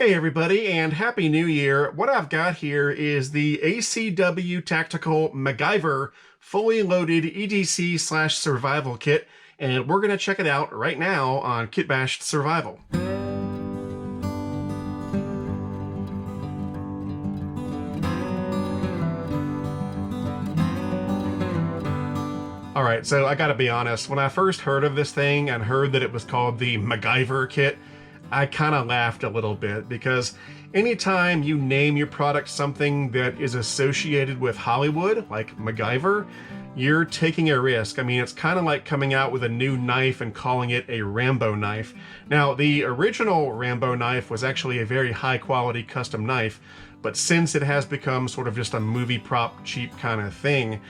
Hey everybody, and Happy New Year. What I've got here is the ACW Tactical Mac-Gyver fully loaded EDC/survival kit, and we're going to check it out right now on Kitbashed Survival. Alright, so I gotta be honest, when I first heard of this thing and heard that it was called the Mac-Gyver kit, I kind of laughed a little bit, because anytime you name your product something that is associated with Hollywood, like Mac-Gyver, you're taking a risk. I mean, it's kind of like coming out with a new knife and calling it a Rambo knife. Now, the original Rambo knife was actually a very high quality custom knife, but since it has become sort of just a movie prop cheap kind of thing,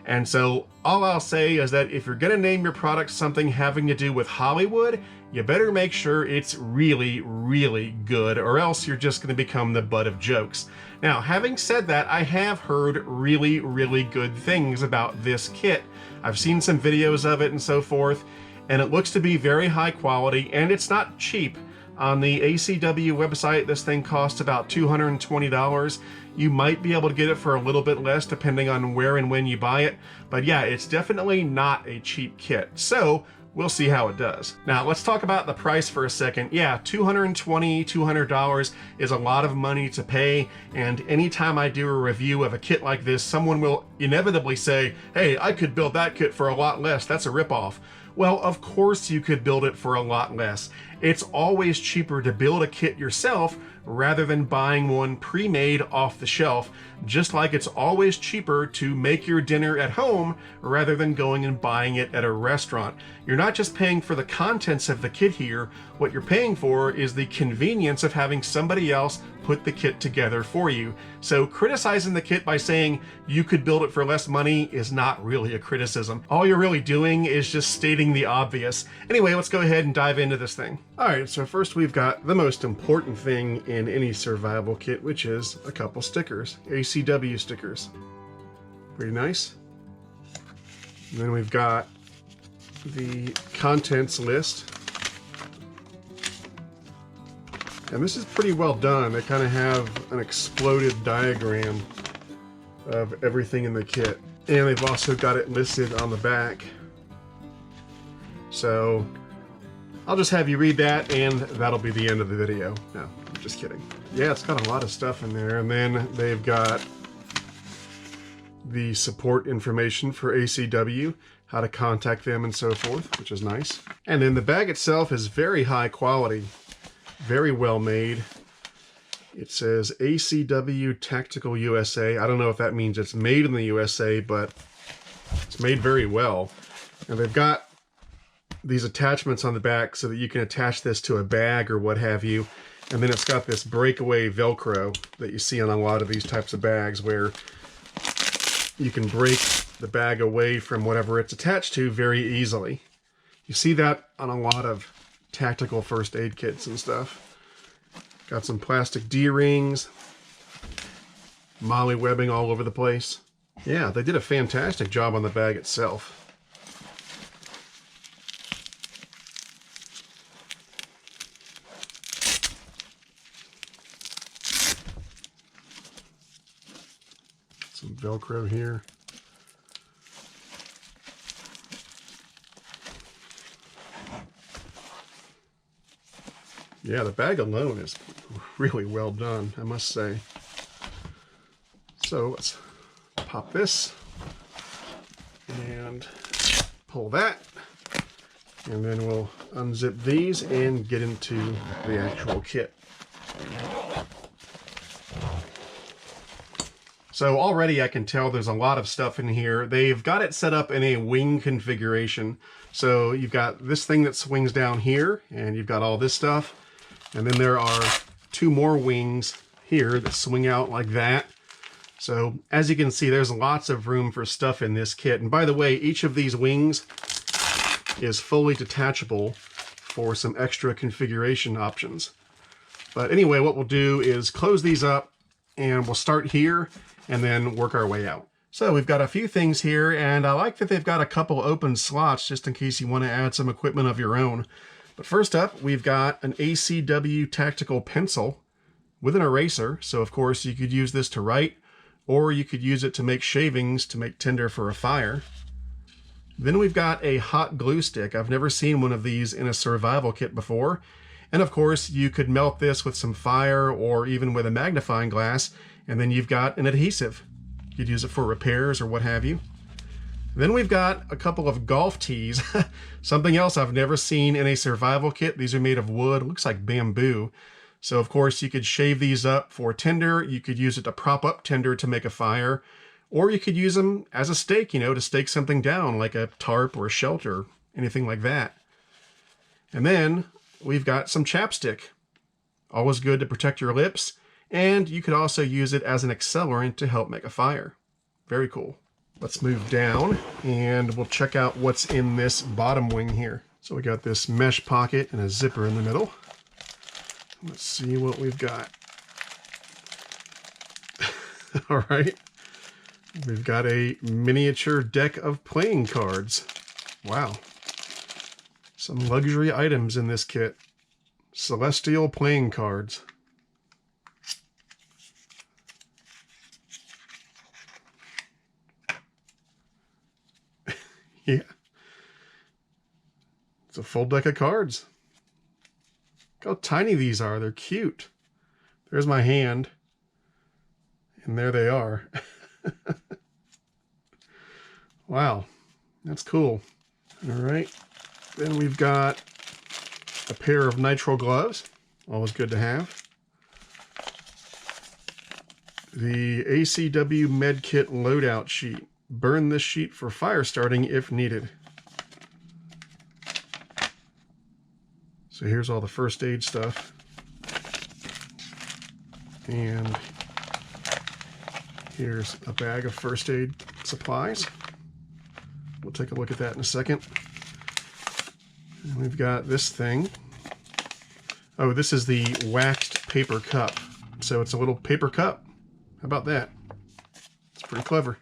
and so all I'll say is that if you're going to name your product something having to do with Hollywood, you better make sure it's really, really good, or else you're just going to become the butt of jokes. Now, having said that, I have heard really, really good things about this kit. I've seen some videos of it and so forth, and it looks to be very high quality, and it's not cheap. On the ACW website, this thing costs about $220. You might be able to get it for a little bit less depending on where and when you buy it. But yeah, it's definitely not a cheap kit. So we'll see how it does. Now let's talk about the price for a second. Yeah, $200 is a lot of money to pay. And anytime I do a review of a kit like this, someone will inevitably say, hey, I could build that kit for a lot less. That's a ripoff. Well, of course you could build it for a lot less. It's always cheaper to build a kit yourself rather than buying one pre-made off the shelf, just like it's always cheaper to make your dinner at home rather than going and buying it at a restaurant. You're not just paying for the contents of the kit here, what you're paying for is the convenience of having somebody else put the kit together for you. So criticizing the kit by saying you could build it for less money is not really a criticism. All you're really doing is just stating the obvious. Anyway, let's go ahead and dive into this thing. Alright, so first we've got the most important thing in any survival kit, which is a couple stickers. ACW stickers. Pretty nice. And then we've got the contents list. And this is pretty well done. They kind of have an exploded diagram of everything in the kit. And they've also got it listed on the back. So I'll just have you read that, and that'll be the end of the video. No, I'm just kidding. Yeah, it's got a lot of stuff in there. And then they've got the support information for ACW, how to contact them and so forth, which is nice. And then the bag itself is very high quality. Very well made. It says ACW Tactical USA. I don't know if that means it's made in the USA, but it's made very well. And they've got these attachments on the back so that you can attach this to a bag or what have you. And then it's got this breakaway Velcro that you see on a lot of these types of bags, where you can break the bag away from whatever it's attached to very easily. You see that on a lot of tactical first aid kits and stuff. Got some plastic D-rings, molly webbing all over the place. Yeah, they did a fantastic job on the bag itself. Some Velcro here. Yeah, the bag alone is really well done, I must say. So let's pop this and pull that, and then we'll unzip these and get into the actual kit. So already I can tell there's a lot of stuff in here. They've got it set up in a wing configuration. So you've got this thing that swings down here, and you've got all this stuff. And then there are two more wings here that swing out like that. So as you can see, there's lots of room for stuff in this kit. And by the way, each of these wings is fully detachable for some extra configuration options. But anyway, what we'll do is close these up, and we'll start here and then work our way out. So we've got a few things here, and I like that they've got a couple open slots just in case you want to add some equipment of your own. But first up, we've got an ACW Tactical pencil. with an eraser. So of course you could use this to write, or you could use it to make shavings to make tinder for a fire. Then we've got a hot glue stick. I've never seen one of these in a survival kit before. And of course you could melt this with some fire or even with a magnifying glass, and then you've got an adhesive. You could use it for repairs or what have you. Then we've got a couple of golf tees. Something else I've never seen in a survival kit. These are made of wood, looks like bamboo. So of course you could shave these up for tinder. You could use it to prop up tinder to make a fire, or you could use them as a stake, you know, to stake something down like a tarp or a shelter, anything like that. And then we've got some chapstick. Always good to protect your lips, and you could also use it as an accelerant to help make a fire. Very cool. Let's move down and we'll check out what's in this bottom wing here. So we got this mesh pocket and a zipper in the middle. Let's see what we've got. All right. We've got a miniature deck of playing cards. Wow. Some luxury items in this kit. Celestial playing cards. Yeah. It's a full deck of cards. Look how tiny these are. They're cute. There's my hand. And there they are. Wow. That's cool. All right. Then we've got a pair of nitrile gloves. Always good to have. The ACW Medkit loadout sheet. Burn this sheet for fire starting if needed. So here's all the first aid stuff. And here's a bag of first aid supplies. We'll take a look at that in a second. And we've got this thing. Oh, this is the waxed paper cup. So it's a little paper cup. How about that? It's pretty clever.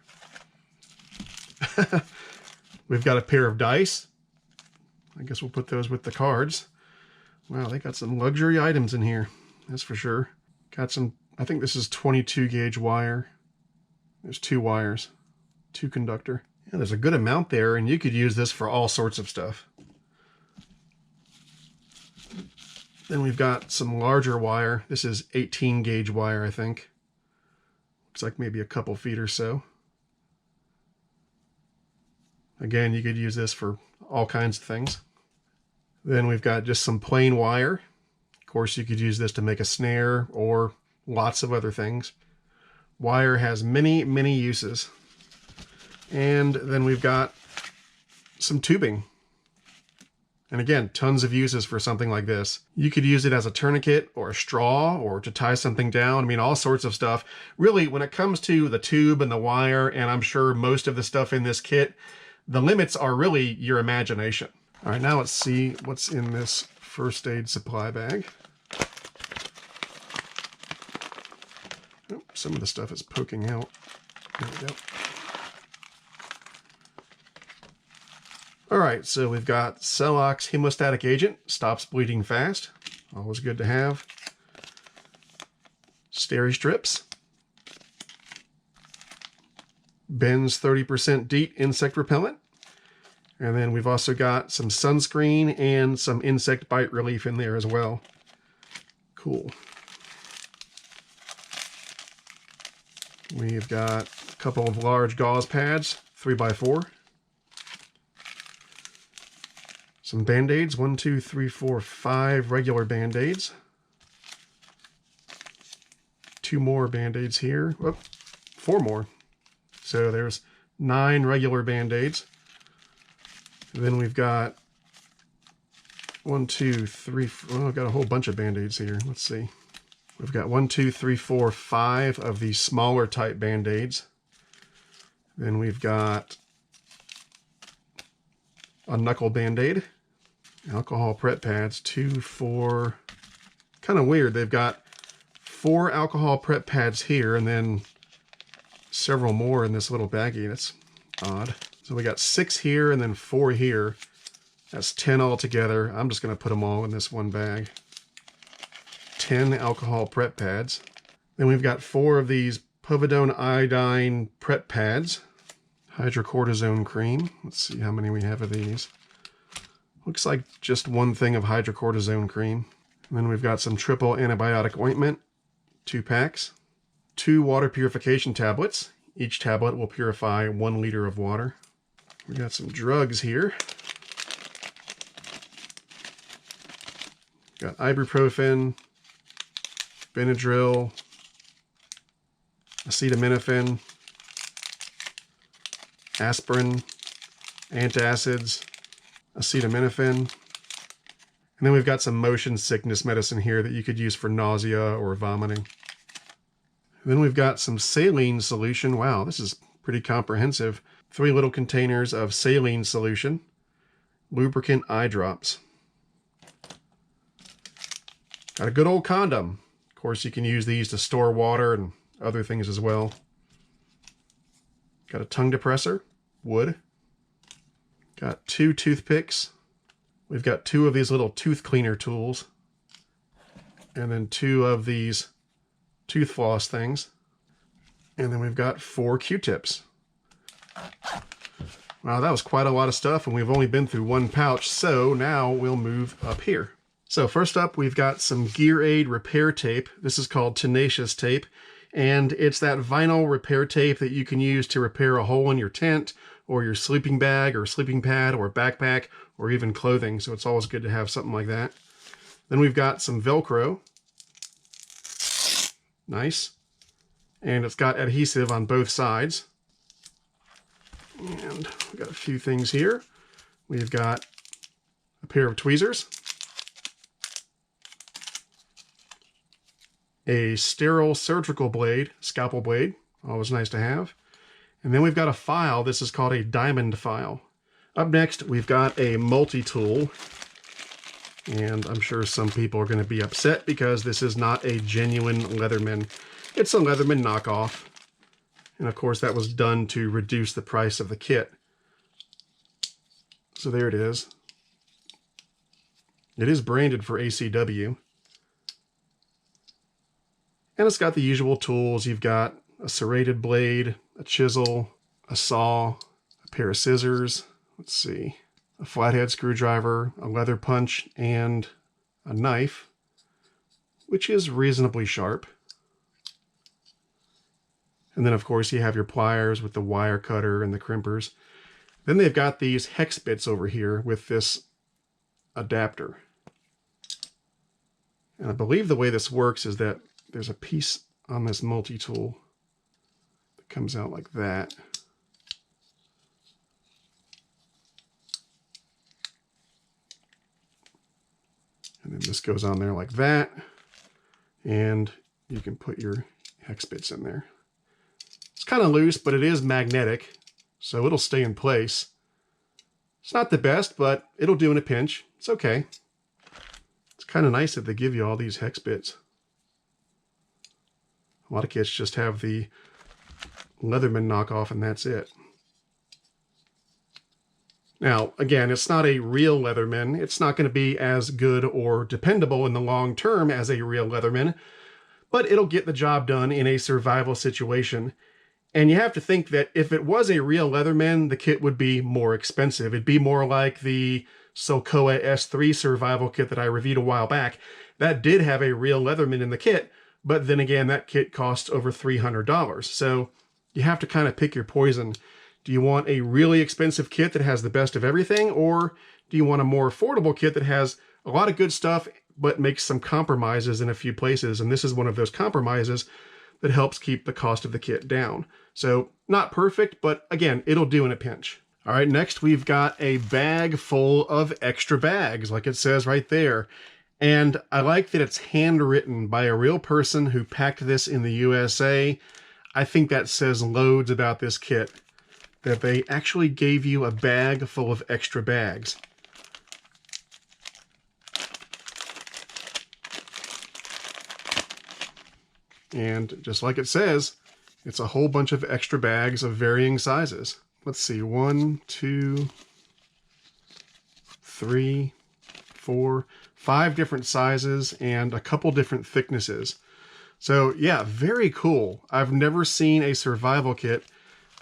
We've got a pair of dice. I guess we'll put those with the cards. Wow, they got some luxury items in here. That's for sure. Got some, I think this is 22 gauge wire. There's 2 wires, 2 conductor. Yeah, there's a good amount there, and you could use this for all sorts of stuff. Then we've got some larger wire. This is 18 gauge wire, I think. Looks like maybe a couple feet or so. Again, you could use this for all kinds of things. Then we've got just some plain wire. Of course, you could use this to make a snare or lots of other things. Wire has many, many uses. And then we've got some tubing. And again, tons of uses for something like this. You could use it as a tourniquet or a straw or to tie something down. I mean, all sorts of stuff. Really, when it comes to the tube and the wire, and I'm sure most of the stuff in this kit, the limits are really your imagination. All right, now let's see what's in this first aid supply bag. Oh, some of the stuff is poking out. There we go. All right, so we've got Celox hemostatic agent, stops bleeding fast. Always good to have. Steri strips. Ben's 30% DEET insect repellent. And then we've also got some sunscreen and some insect bite relief in there as well. Cool. We've got a couple of large gauze pads, 3x4. Some Band-Aids, 1, 2, 3, 4, 5 regular Band-Aids. 2 more Band-Aids here. Oh, 4 more. So there's 9 regular Band-Aids. Then we've got 1, 2, 3, 4, oh, I've got a whole bunch of Band-Aids here. Let's see. We've got 1, 2, 3, 4, 5 of these smaller type Band-Aids. Then we've got a knuckle Band-Aid. Alcohol prep pads, 2, 4, kind of weird. They've got 4 alcohol prep pads here and then several more in this little baggie. That's odd. So we got 6 here and then 4 here. That's 10 altogether. I'm just going to put them all in this one bag. 10 alcohol prep pads. Then we've got 4 of these povidone iodine prep pads. Hydrocortisone cream. Let's see how many we have of these. Looks like just 1 thing of hydrocortisone cream. And then we've got some triple antibiotic ointment, 2 packs. 2 water purification tablets. Each tablet will purify 1 liter of water. We got some drugs here. Got ibuprofen, Benadryl, acetaminophen, aspirin, antacids, acetaminophen. And then we've got some motion sickness medicine here that you could use for nausea or vomiting. And then we've got some saline solution. Wow, this is pretty comprehensive. 3 little containers of saline solution, lubricant eye drops. Got a good old condom. Of course, you can use these to store water and other things as well. Got a tongue depressor, wood. Got 2 toothpicks. We've got 2 of these little tooth cleaner tools. And then 2 of these tooth floss things. And then we've got 4 Q-tips. Wow, that was quite a lot of stuff, and we've only been through 1 pouch, so now we'll move up here. So first up, we've got some Gear Aid repair tape. This is called Tenacious tape, and it's that vinyl repair tape that you can use to repair a hole in your tent, or your sleeping bag, or sleeping pad, or backpack, or even clothing, so it's always good to have something like that. Then we've got some Velcro. Nice. And it's got adhesive on both sides. And we've got a few things here. We've got a pair of tweezers, a sterile surgical blade, scalpel blade, always nice to have. And then we've got a file. This is called a diamond file. Up next, we've got a multi-tool. And I'm sure some people are going to be upset because this is not a genuine Leatherman. It's a Leatherman knockoff. And of course that was done to reduce the price of the kit. So there it is. It is branded for ACW. And it's got the usual tools. You've got a serrated blade, a chisel, a saw, a pair of scissors. Let's see. A flathead screwdriver, a leather punch, and a knife, which is reasonably sharp. And then, of course, you have your pliers with the wire cutter and the crimpers. Then they've got these hex bits over here with this adapter. And I believe the way this works is that there's a piece on this multi-tool that comes out like that. And then this goes on there like that. And you can put your hex bits in there. It's kind of loose, but it is magnetic, so it'll stay in place. It's not the best, but it'll do in a pinch. It's okay. It's kind of nice that they give you all these hex bits. A lot of kits just have the Leatherman knockoff and that's it. Now, again, it's not a real Leatherman. It's not going to be as good or dependable in the long term as a real Leatherman, but it'll get the job done in a survival situation. And you have to think that if it was a real Leatherman, the kit would be more expensive. It'd be more like the Sokoa S3 survival kit that I reviewed a while back. That did have a real Leatherman in the kit, but then again, that kit costs over $300. So you have to kind of pick your poison. Do you want a really expensive kit that has the best of everything, or do you want a more affordable kit that has a lot of good stuff, but makes some compromises in a few places? And this is one of those compromises that helps keep the cost of the kit down. So not perfect, but again, it'll do in a pinch. All right, next we've got a bag full of extra bags, like it says right there. And I like that it's handwritten by a real person who packed this in the USA. I think that says loads about this kit, that they actually gave you a bag full of extra bags. And just like it says, it's a whole bunch of extra bags of varying sizes. Let's see, 1, 2, 3, 4, 5 different sizes and a couple different thicknesses. So yeah, very cool. I've never seen a survival kit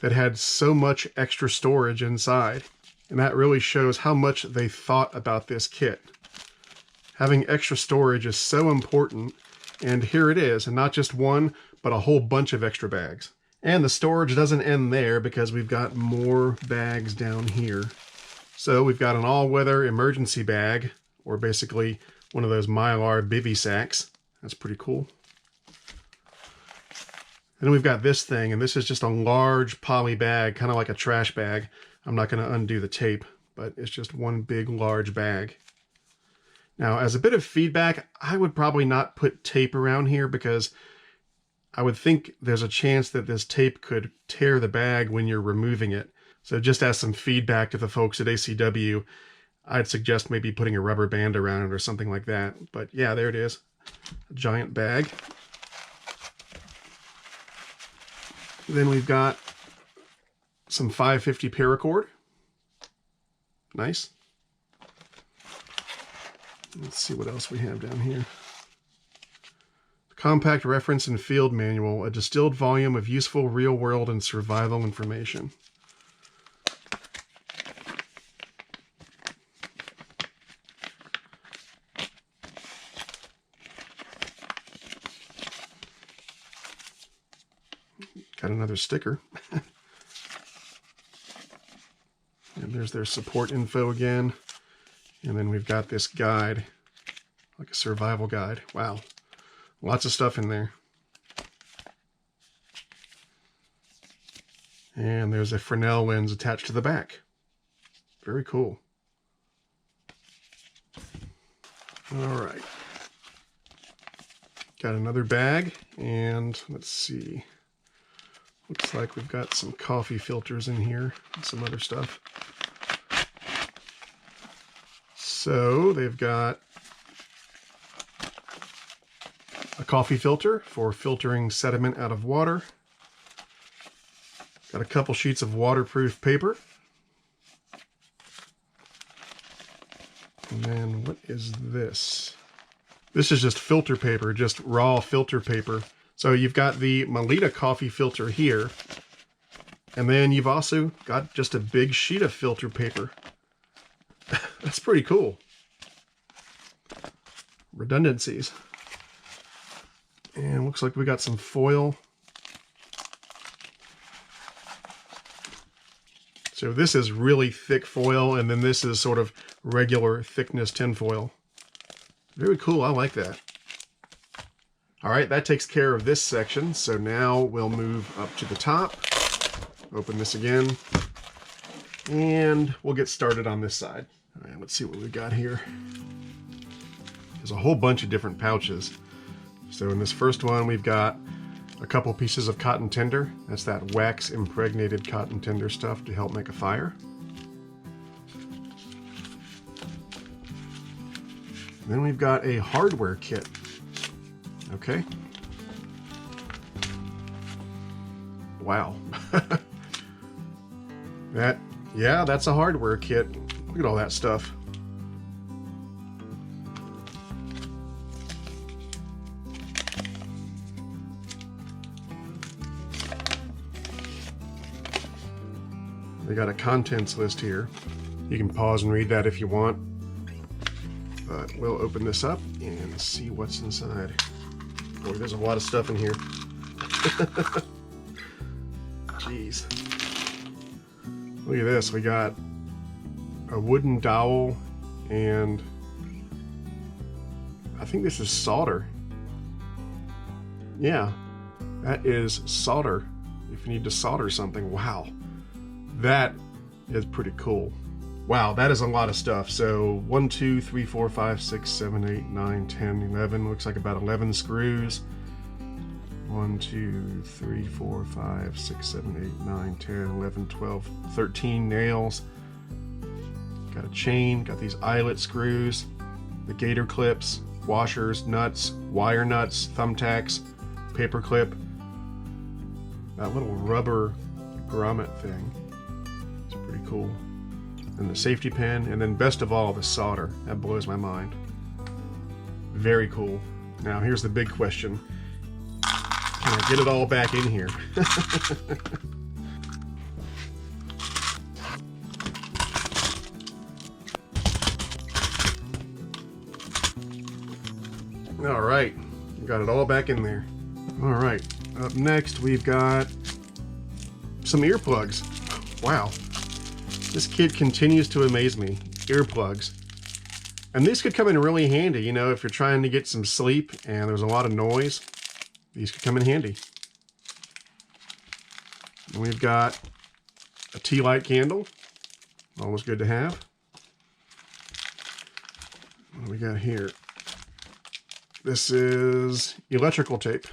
that had so much extra storage inside. And that really shows how much they thought about this kit. Having extra storage is so important, and here it is, and not just one, but a whole bunch of extra bags. And the storage doesn't end there because we've got more bags down here. So we've got an all-weather emergency bag, or basically one of those Mylar bivy sacks. That's pretty cool. And then we've got this thing, and this is just a large poly bag, kind of like a trash bag. I'm not going to undo the tape, but it's just one big large bag. Now, as a bit of feedback, I would probably not put tape around here because I would think there's a chance that this tape could tear the bag when you're removing it. So just as some feedback to the folks at ACW, I'd suggest maybe putting a rubber band around it or something like that. But yeah, there it is. A giant bag. Then we've got some 550 paracord. Nice. Let's see what else we have down here. Compact Reference and Field Manual, a distilled volume of useful real-world and survival information. Got another sticker. And there's their support info again. And then we've got this guide, like a survival guide. Wow, lots of stuff in there. And there's a Fresnel lens attached to the back. Very cool. All right. Got another bag, and let's see. Looks like we've got some coffee filters in here and some other stuff. So they've got a coffee filter for filtering sediment out of water. Got a couple sheets of waterproof paper. And then what is this? This is just filter paper, just raw filter paper. So you've got the Melita coffee filter here. And then you've also got just a big sheet of filter paper. That's pretty cool. Redundancies. And looks like we got some foil. So this is really thick foil, and then this is sort of regular thickness tin foil. Very cool, I like that. All right, that takes care of this section. So now we'll move up to the top. Open this again. And we'll get started on this side. All right, let's see what we got here. There's a whole bunch of different pouches. So in this first one, we've got a couple pieces of cotton tinder. That's that wax impregnated cotton tinder stuff to help make a fire. And then we've got a hardware kit. Okay. Wow. That's a hardware kit. Look at all that stuff. They got a contents list here. You can pause and read that if you want. But we'll open this up and see what's inside. Boy, there's a lot of stuff in here. Jeez. Look at this. We got a wooden dowel, and I think this is solder. Yeah, that is solder. If you need to solder something, wow. That is pretty cool. Wow, that is a lot of stuff. So 1, 2, 3, 4, 5, 6, 7, 8, 9, 10, 11. Looks like about 11 screws. 1, 2, 3, 4, 5, 6, 7, 8, 9, 10, 11, 12, 13 nails. Got a chain, got these eyelet screws, the gator clips, washers, nuts, wire nuts, thumbtacks, paper clip, that little rubber grommet thing. It's pretty cool. And the safety pin, and then best of all, the solder. That blows my mind. Very cool. Now here's the big question. Can I get it all back in here? All right, got it all back in there. All right, up next we've got some earplugs. Wow, this kit continues to amaze me. Earplugs. And these could come in really handy, you know, if you're trying to get some sleep and there's a lot of noise, these could come in handy. And we've got a tea light candle, always good to have. What do we got here? This is electrical tape.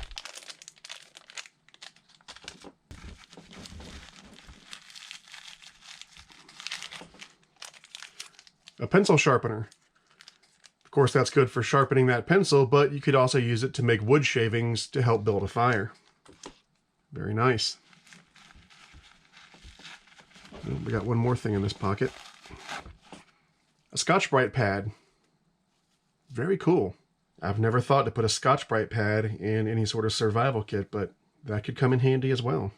A pencil sharpener. Of course, that's good for sharpening that pencil, but you could also use it to make wood shavings to help build a fire. Very nice. Oh, we got one more thing in this pocket. A Scotch-Brite pad. Very cool. I've never thought to put a Scotch-Brite pad in any sort of survival kit, but that could come in handy as well.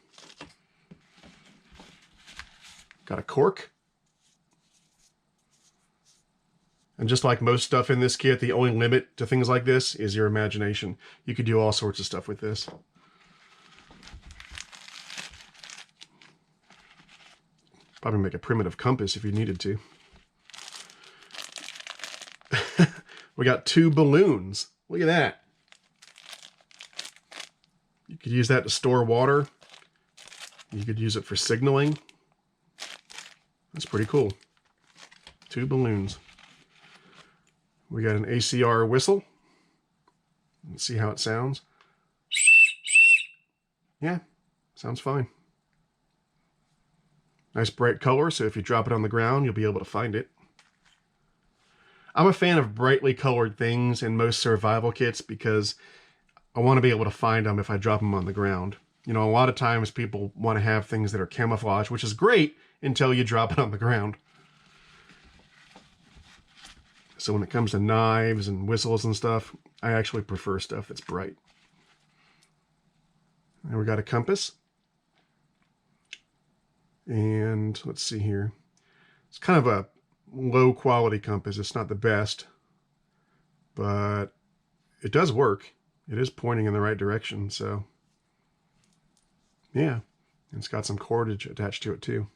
Got a cork. And just like most stuff in this kit, the only limit to things like this is your imagination. You could do all sorts of stuff with this. Probably make a primitive compass if you needed to. We got 2 balloons. Look at that. You could use that to store water. You could use it for signaling. That's pretty cool. 2 balloons. We got an ACR whistle. Let's see how it sounds. Yeah, sounds fine. Nice bright color, so if you drop it on the ground, you'll be able to find it. I'm a fan of brightly colored things in most survival kits because I want to be able to find them if I drop them on the ground. You know, a lot of times people want to have things that are camouflage, which is great until you drop it on the ground. So when it comes to knives and whistles and stuff, I actually prefer stuff that's bright. And we got a compass. And let's see here. It's kind of a low quality compass. It's not the best, but it does work. It is pointing in the right direction, so yeah. And it's got some cordage attached to it too.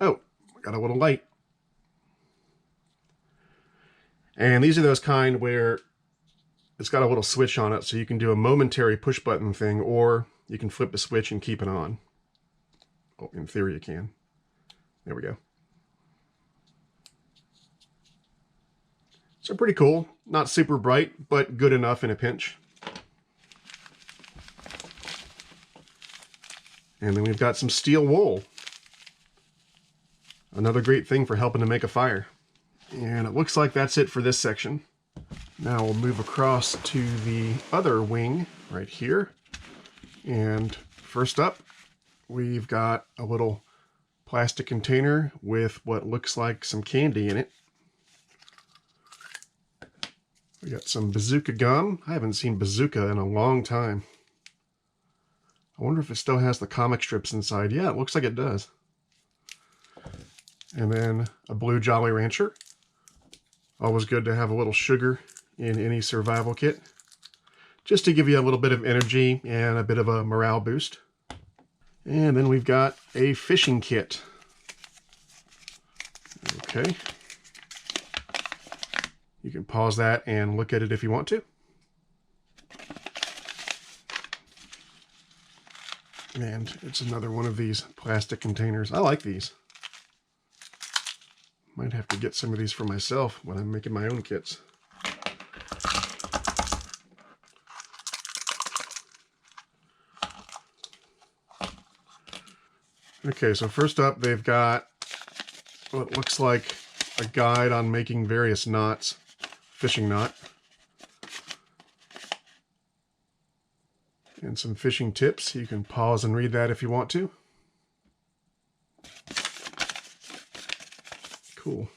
Oh, I got a little light. And these are those kind where it's got a little switch on it, so you can do a momentary push button thing, or you can flip the switch and keep it on. Oh, in theory you can. There we go. So pretty cool. Not super bright, but good enough in a pinch. And then we've got some steel wool. Another great thing for helping to make a fire. And it looks like that's it for this section. Now we'll move across to the other wing right here. And first up, we've got a little plastic container with what looks like some candy in it. We got some bazooka gum. I haven't seen bazooka in a long time. I wonder if it still has the comic strips inside. Yeah, it looks like it does. And then a blue Jolly Rancher. Always good to have a little sugar in any survival kit, just to give you a little bit of energy and a bit of a morale boost. And then we've got a fishing kit. Okay. You can pause that and look at it if you want to. And it's another one of these plastic containers. I like these. Might have to get some of these for myself when I'm making my own kits. Okay, so first up they've got what looks like a guide on making various knots, fishing knot, and some fishing tips. You can pause and read that if you want to. Cool.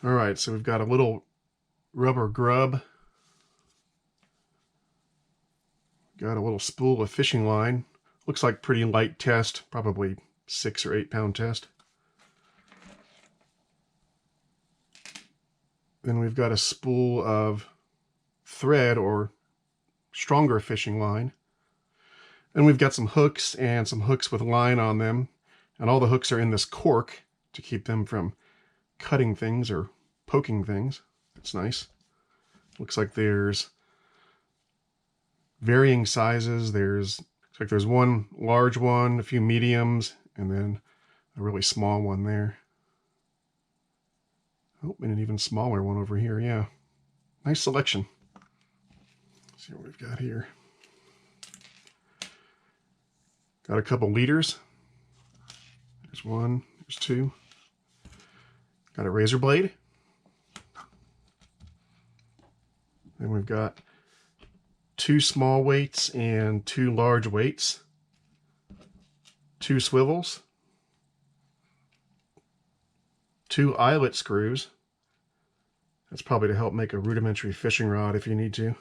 All right, so we've got a little rubber grub. Got a little spool of fishing line. Looks like pretty light test, probably 6 or 8 pound test. Then we've got a spool of thread or stronger fishing line. And we've got some hooks and some hooks with line on them. And all the hooks are in this cork to keep them from cutting things or poking things. That's nice. Looks like there's varying sizes. Looks like there's one large one, a few mediums, and then a really small one there. Oh, and an even smaller one over here, yeah. Nice selection. Let's see what we've got here. Got a couple leaders. There's one, there's two. Got a razor blade. Then we've got 2 small weights and 2 large weights. 2 swivels. 2 eyelet screws. That's probably to help make a rudimentary fishing rod if you need to.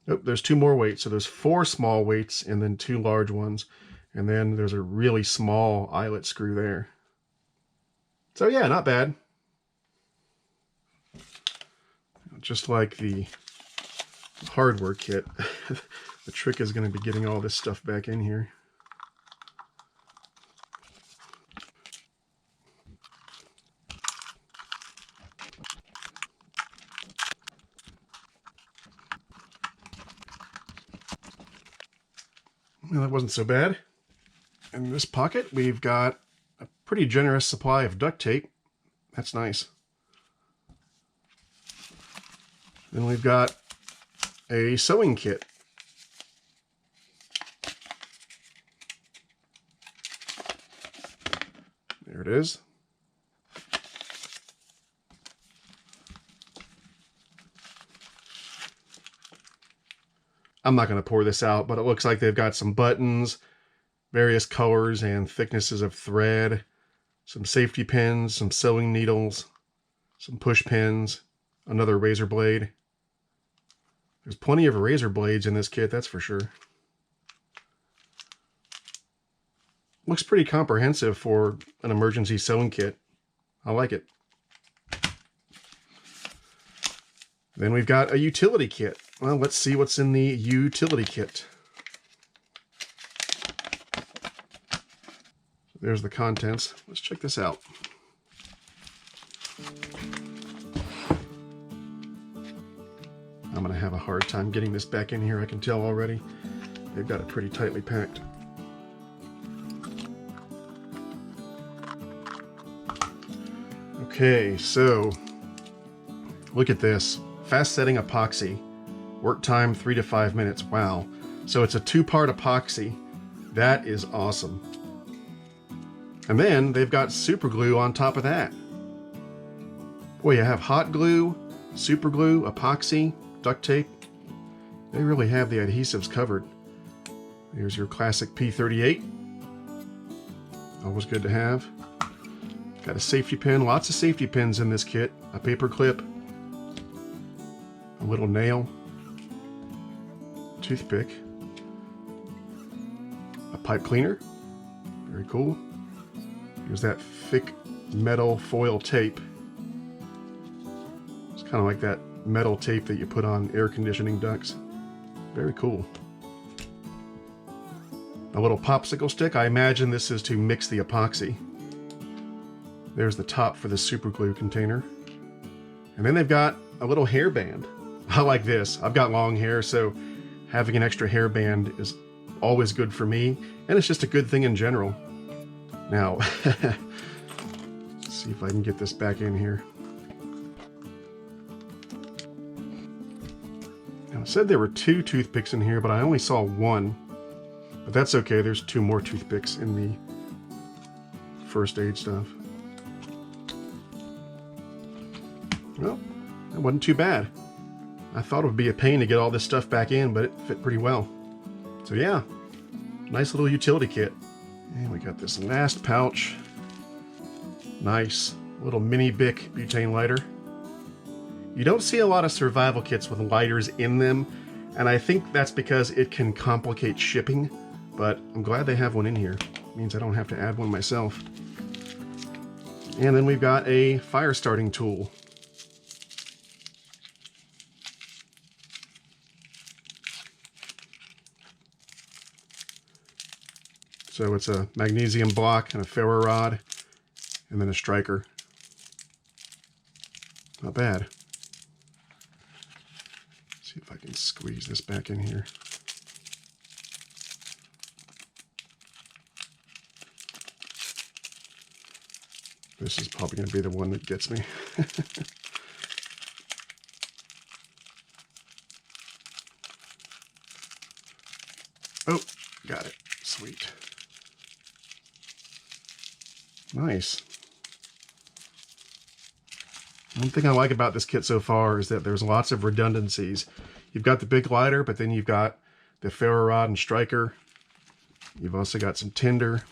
Oh, there's 2 more weights. So there's 4 small weights and then 2 large ones. And then there's a really small eyelet screw there. So yeah, not bad. Just like the hardware kit, the trick is going to be getting all this stuff back in here. Well, that wasn't so bad. In this pocket, we've got a pretty generous supply of duct tape. That's nice. Then we've got a sewing kit. There it is. I'm not going to pour this out, but it looks like they've got some buttons, various colors and thicknesses of thread, some safety pins, some sewing needles, some push pins, another razor blade. There's plenty of razor blades in this kit, that's for sure. Looks pretty comprehensive for an emergency sewing kit. I like it. Then we've got a utility kit. Well, let's see what's in the utility kit. There's the contents. Let's check this out. I'm going to have a hard time getting this back in here, I can tell already. They've got it pretty tightly packed. Okay, so look at this. Fast setting epoxy. Work time 3 to 5 minutes. Wow. So it's a 2-part epoxy. That is awesome. And then they've got super glue on top of that. Boy, you have hot glue, super glue, epoxy, duct tape. They really have the adhesives covered. Here's your classic P38. Always good to have. Got a safety pin, lots of safety pins in this kit. A paper clip, a little nail, toothpick, a pipe cleaner, very cool. Here's that thick metal foil tape. It's kind of like that metal tape that you put on air conditioning ducts. Very cool. A little popsicle stick. I imagine this is to mix the epoxy. There's the top for the super glue container. And then they've got a little hairband. I like this. I've got long hair, so having an extra hairband is always good for me, and it's just a good thing in general. Now, let's see if I can get this back in here. Now, it said there were 2 toothpicks in here, but I only saw 1. But that's okay, there's 2 more toothpicks in the first aid stuff. Well, that wasn't too bad. I thought it would be a pain to get all this stuff back in, but it fit pretty well. So yeah, nice little utility kit. And we got this last pouch. Nice. little mini Bic butane lighter. You don't see a lot of survival kits with lighters in them, and I think that's because it can complicate shipping, but I'm glad they have one in here. It means I don't have to add one myself. And then we've got a fire starting tool. So it's a magnesium block and a ferro rod, and then a striker. Not bad. See if I can squeeze this back in here. This is probably going to be the one that gets me. Oh, got it. Sweet. Nice. One thing I like about this kit so far is that there's lots of redundancies. You've got the big lighter, but then you've got the ferro rod and striker. You've also got some tinder.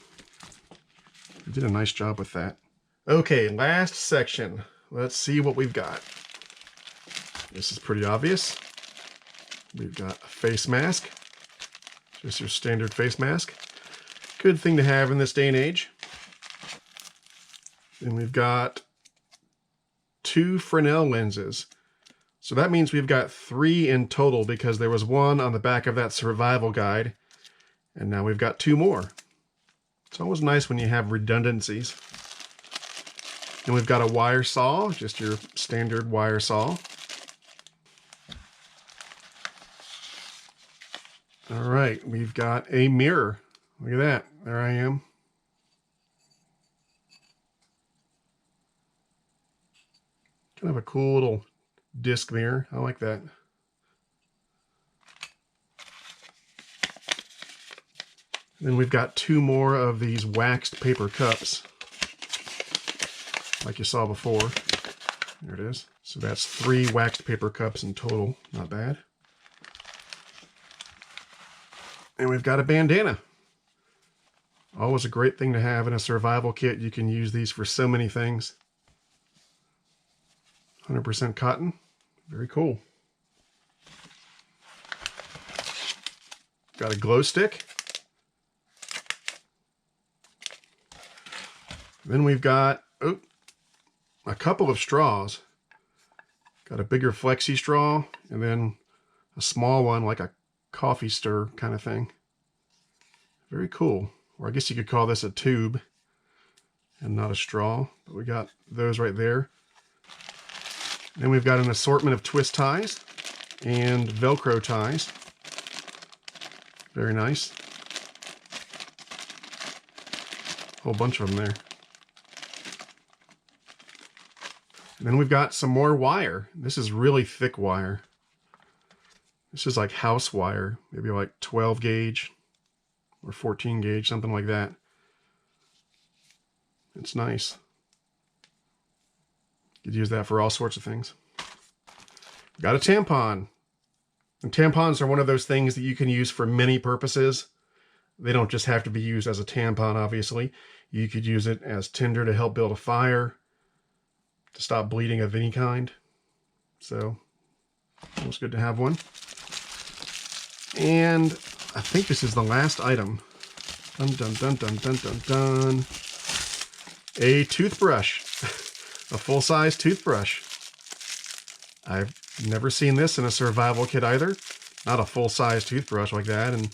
You did a nice job with that. Okay, last section. Let's see what we've got. This is pretty obvious. We've got a face mask. Just your standard face mask. Good thing to have in this day and age. Then we've got 2 Fresnel lenses. So that means we've got 3 in total because there was one on the back of that survival guide. And now we've got 2 more. It's always nice when you have redundancies. And we've got a wire saw, just your standard wire saw. All right, we've got a mirror. Look at that, there I am. Kind of a cool little disc mirror, I like that. Then we've got 2 more of these waxed paper cups, like you saw before. There it is. So that's 3 waxed paper cups in total. Not bad. And we've got a bandana. Always a great thing to have in a survival kit. You can use these for so many things. 100% cotton. Very cool. Got a glow stick. Then we've got a couple of straws. Got a bigger flexi straw and then a small one like a coffee stir kind of thing. Very cool. Or I guess you could call this a tube and not a straw. But we got those right there. Then we've got an assortment of twist ties and Velcro ties. Very nice. Whole bunch of them there. And then we've got some more wire. This is really thick wire. This is like house wire, maybe like 12 gauge or 14 gauge, something like that. It's nice. You could use that for all sorts of things. Got a tampon. And tampons are one of those things that you can use for many purposes. They don't just have to be used as a tampon, obviously. You could use it as tinder to help build a fire, to stop bleeding of any kind. So, it was good to have one. And I think this is the last item. Dun dun dun dun dun dun dun. A toothbrush. A full-size toothbrush. I've never seen this in a survival kit either. Not a full-size toothbrush like that. And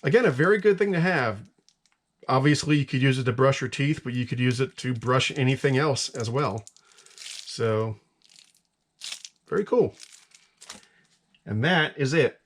again, a very good thing to have. Obviously, you could use it to brush your teeth, but you could use it to brush anything else as well. So, very cool. And that is it.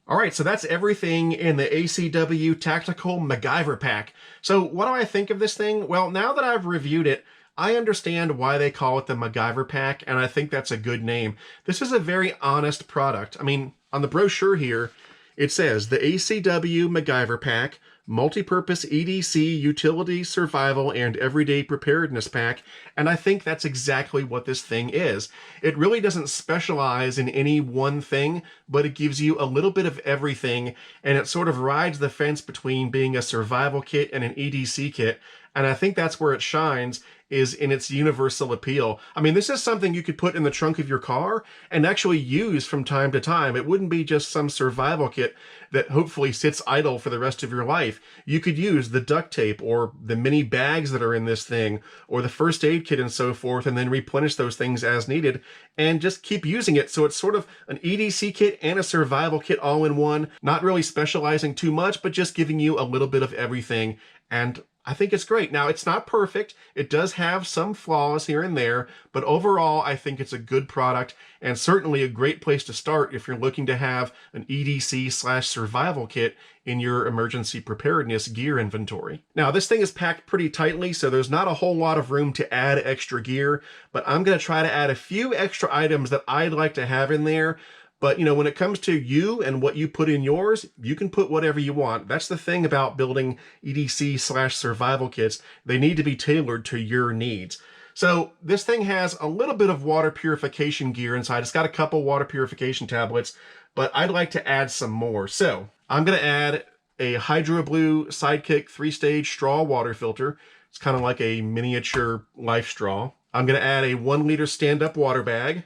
All right, so that's everything in the ACW Tactical Mac-Gyver pack. So what do I think of this thing? Well, now that I've reviewed it, I understand why they call it the Mac-Gyver pack, and I think that's a good name. This is a very honest product. I mean, on the brochure here, it says the ACW Mac-Gyver pack, multi-purpose EDC, utility, survival, and everyday preparedness pack, and I think that's exactly what this thing is. It really doesn't specialize in any one thing, but it gives you a little bit of everything, and it sort of rides the fence between being a survival kit and an EDC kit. And I think that's where it shines, is in its universal appeal. I mean, this is something you could put in the trunk of your car and actually use from time to time. It wouldn't be just some survival kit that hopefully sits idle for the rest of your life. You could use the duct tape or the mini bags that are in this thing or the first aid kit and so forth, and then replenish those things as needed and just keep using it. So it's sort of an EDC kit and a survival kit all in one, not really specializing too much, but just giving you a little bit of everything. And I think it's great. Now, it's not perfect. It does have some flaws here and there, but overall, I think it's a good product and certainly a great place to start if you're looking to have an EDC/survival kit in your emergency preparedness gear inventory. Now, this thing is packed pretty tightly, so there's not a whole lot of room to add extra gear, but I'm going to try to add a few extra items that I'd like to have in there. But, you know, when it comes to you and what you put in yours, you can put whatever you want. That's the thing about building EDC/survival kits. They need to be tailored to your needs. So this thing has a little bit of water purification gear inside. It's got a couple water purification tablets, but I'd like to add some more. So I'm going to add a Hydro Blue Sidekick 3-stage straw water filter. It's kind of like a miniature life straw. I'm going to add a 1-liter stand-up water bag.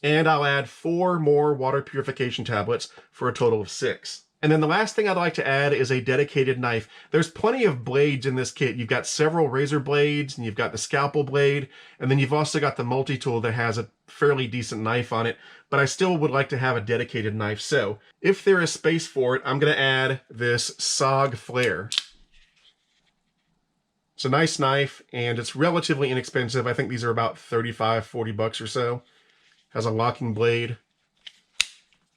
And I'll add 4 more water purification tablets for a total of 6. And then the last thing I'd like to add is a dedicated knife. There's plenty of blades in this kit. You've got several razor blades, and you've got the scalpel blade, and then you've also got the multi-tool that has a fairly decent knife on it, but I still would like to have a dedicated knife. So if there is space for it, I'm going to add this SOG Flare. It's a nice knife, and it's relatively inexpensive. I think these are about $35–40 or so. Has a locking blade,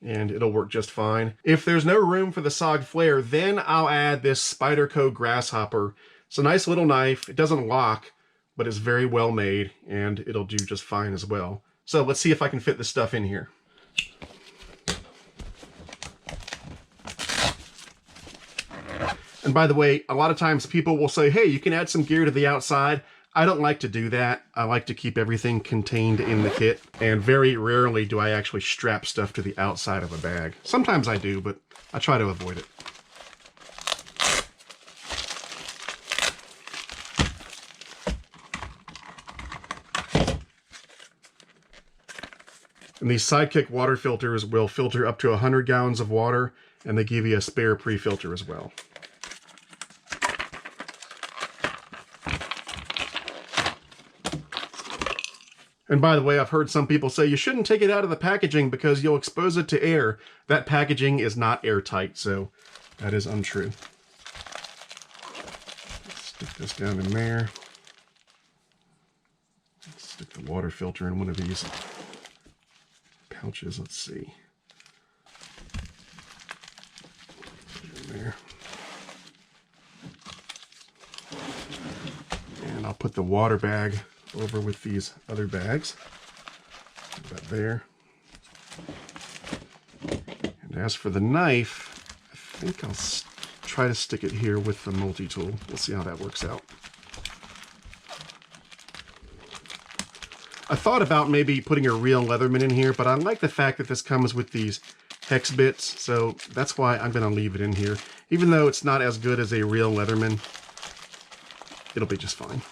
and it'll work just fine. If there's no room for the SOG Flare, then I'll add this Spyderco Grasshopper. It's a nice little knife. It doesn't lock, but it's very well made, and it'll do just fine as well. So let's see if I can fit this stuff in here. And by the way, a lot of times people will say, hey, you can add some gear to the outside. I don't like to do that. I like to keep everything contained in the kit, and very rarely do I actually strap stuff to the outside of a bag. Sometimes I do, but I try to avoid it. And these Sidekick water filters will filter up to 100 gallons of water, and they give you a spare pre-filter as well. And by the way, I've heard some people say you shouldn't take it out of the packaging because you'll expose it to air. That packaging is not airtight, so that is untrue. Let's stick this down in there. Let's stick the water filter in one of these pouches. Let's see. Put it in there. And I'll put the water bag over with these other bags. Put that there. And as for the knife, I think I'll try to stick it here with the multi-tool. We'll see how that works out. I thought about maybe putting a real Leatherman in here, but I like the fact that this comes with these hex bits, so that's why I'm going to leave it in here. Even though it's not as good as a real Leatherman, it'll be just fine.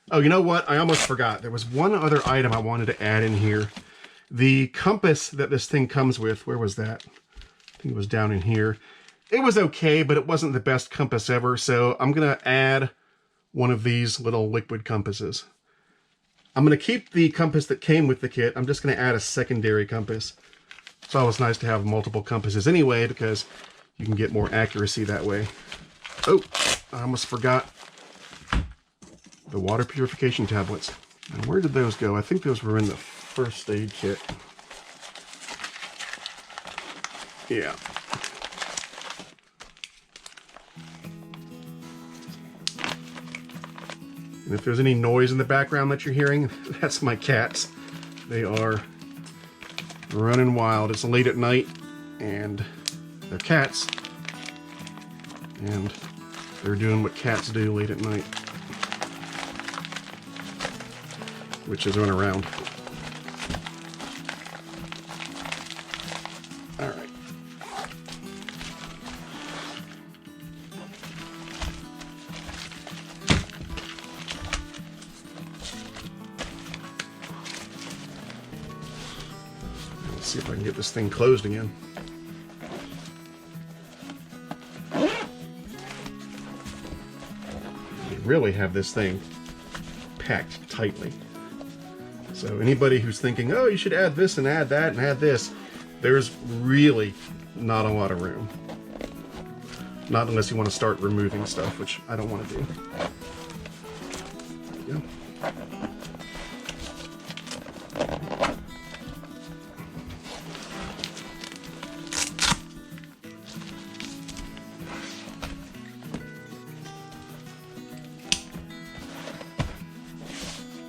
Oh, you know what? I almost forgot. There was one other item I wanted to add in here. The compass that this thing comes with, where was that? I think it was down in here. It was okay, but it wasn't the best compass ever, so I'm going to add one of these little liquid compasses. I'm going to keep the compass that came with the kit. I'm just going to add a secondary compass. It's always nice to have multiple compasses anyway, because you can get more accuracy that way. Oh, I almost forgot the water purification tablets. And where did those go? I think those were in the first aid kit. Yeah. And if there's any noise in the background that you're hearing, that's my cats. They are running wild. It's late at night, and they're cats. And they're doing what cats do late at night, which is run around. All right. Let's see if I can get this thing closed again. You really have this thing packed tightly. So anybody who's thinking, oh, you should add this and add that and add this, there's really not a lot of room. Not unless you want to start removing stuff, which I don't want to do. There we go.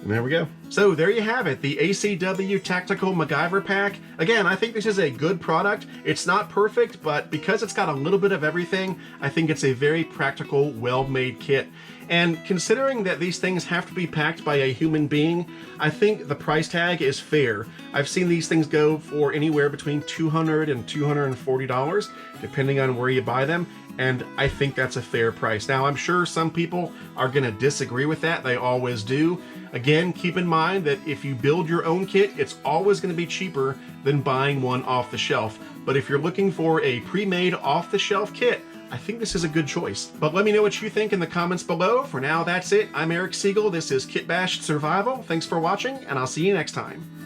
And there we go. So there you have it, the ACW Tactical Mac-Gyver pack. Again, I think this is a good product. It's not perfect, but because it's got a little bit of everything, I think it's a very practical, well-made kit. And considering that these things have to be packed by a human being, I think the price tag is fair. I've seen these things go for anywhere between $200 and $240, depending on where you buy them. And I think that's a fair price. Now, I'm sure some people are gonna disagree with that. They always do. Again, keep in mind that if you build your own kit, it's always gonna be cheaper than buying one off the shelf. But if you're looking for a pre-made off-the-shelf kit, I think this is a good choice. But let me know what you think in the comments below. For now, that's it. I'm Eric Siegel. This is Kit Bashed Survival. Thanks for watching, and I'll see you next time.